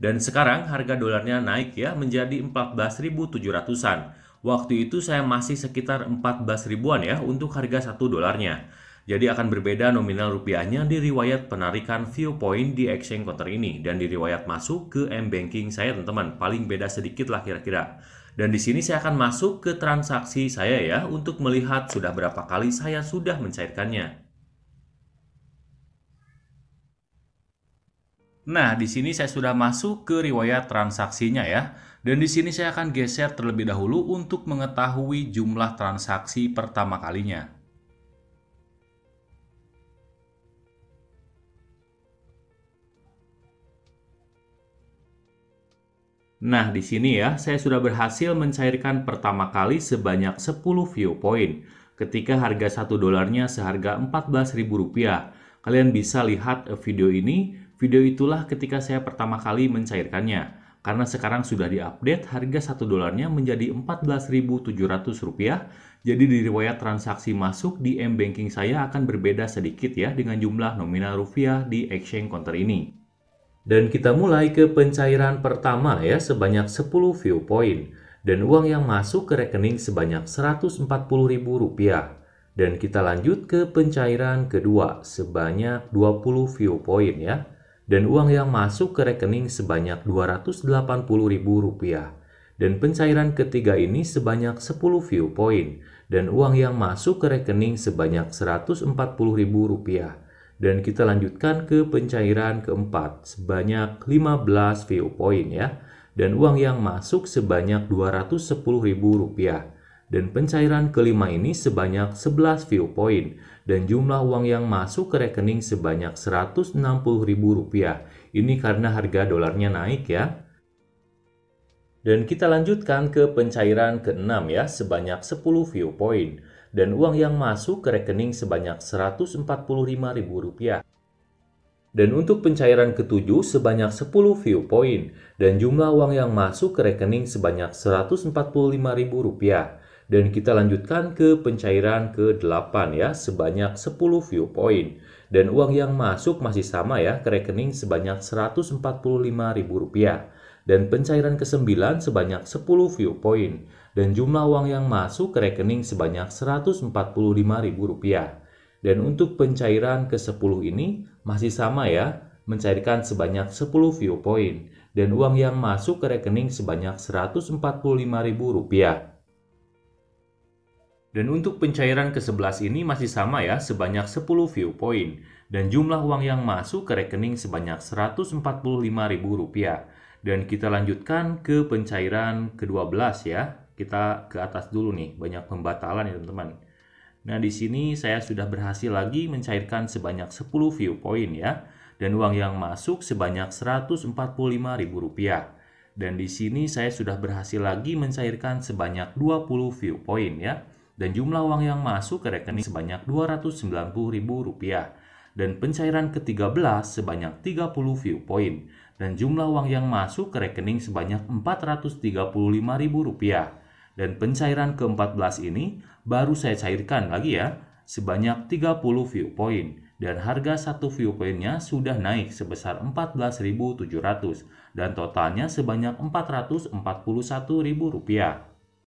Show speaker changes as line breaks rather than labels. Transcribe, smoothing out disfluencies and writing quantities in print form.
Dan sekarang harga dolarnya naik ya menjadi 14.700-an. Waktu itu saya masih sekitar 14 ribuan ya untuk harga 1 dolarnya. Jadi akan berbeda nominal rupiahnya di riwayat penarikan viewpoint di exchange counter ini dan di riwayat masuk ke M-Banking saya teman-teman. Paling beda sedikit lah kira-kira. Dan di sini saya akan masuk ke transaksi saya ya untuk melihat sudah berapa kali saya sudah mencairkannya. Nah, di sini saya sudah masuk ke riwayat transaksinya ya. Dan di sini saya akan geser terlebih dahulu untuk mengetahui jumlah transaksi pertama kalinya. Nah, di sini ya, saya sudah berhasil mencairkan pertama kali sebanyak 10 view point ketika harga 1 dolarnya seharga Rp14.000. Kalian bisa lihat video ini. Video itulah ketika saya pertama kali mencairkannya. Karena sekarang sudah diupdate harga 1 dolarnya menjadi Rp14.700. Jadi di riwayat transaksi masuk di M-Banking saya akan berbeda sedikit ya dengan jumlah nominal rupiah di exchange counter ini. Dan kita mulai ke pencairan pertama ya sebanyak 10 view point dan uang yang masuk ke rekening sebanyak Rp140.000. Dan kita lanjut ke pencairan kedua sebanyak 20 view point ya. Dan uang yang masuk ke rekening sebanyak Rp280.000. Dan pencairan ketiga ini sebanyak 10 view point dan uang yang masuk ke rekening sebanyak Rp140.000. Dan kita lanjutkan ke pencairan keempat sebanyak 15 view point ya. Dan uang yang masuk sebanyak Rp210.000. Dan pencairan kelima ini sebanyak 11 view point. Dan jumlah uang yang masuk ke rekening sebanyak Rp160.000. Ini karena harga dolarnya naik ya. Dan kita lanjutkan ke pencairan keenam ya, sebanyak 10 view point. Dan uang yang masuk ke rekening sebanyak Rp145.000. Dan untuk pencairan ketujuh sebanyak 10 view point. Dan jumlah uang yang masuk ke rekening sebanyak Rp145.000. Dan kita lanjutkan ke pencairan ke-8 ya, sebanyak 10 view point. Dan uang yang masuk masih sama ya, ke rekening sebanyak Rp145.000. Dan pencairan ke-9 sebanyak 10 view point. Dan jumlah uang yang masuk ke rekening sebanyak Rp145.000. Dan untuk pencairan ke-10 ini masih sama ya, mencairkan sebanyak 10 view point. Dan uang yang masuk ke rekening sebanyak Rp145.000. Dan untuk pencairan ke-11 ini masih sama ya, sebanyak 10 view point. Dan jumlah uang yang masuk ke rekening sebanyak Rp145.000. Dan kita lanjutkan ke pencairan ke-12 ya. Kita ke atas dulu nih, banyak pembatalan ya teman-teman. Nah, di sini saya sudah berhasil lagi mencairkan sebanyak 10 view point ya. Dan uang yang masuk sebanyak Rp145.000. Dan di sini saya sudah berhasil lagi mencairkan sebanyak 20 view point ya. Dan jumlah uang yang masuk ke rekening sebanyak Rp290.000. Dan pencairan ke-13 sebanyak 30 view point. Dan jumlah uang yang masuk ke rekening sebanyak Rp435.000. Dan pencairan ke-14 ini baru saya cairkan lagi ya, sebanyak 30 view point. Dan harga 1 view point-nya sudah naik sebesar Rp14.700. Dan totalnya sebanyak Rp441.000.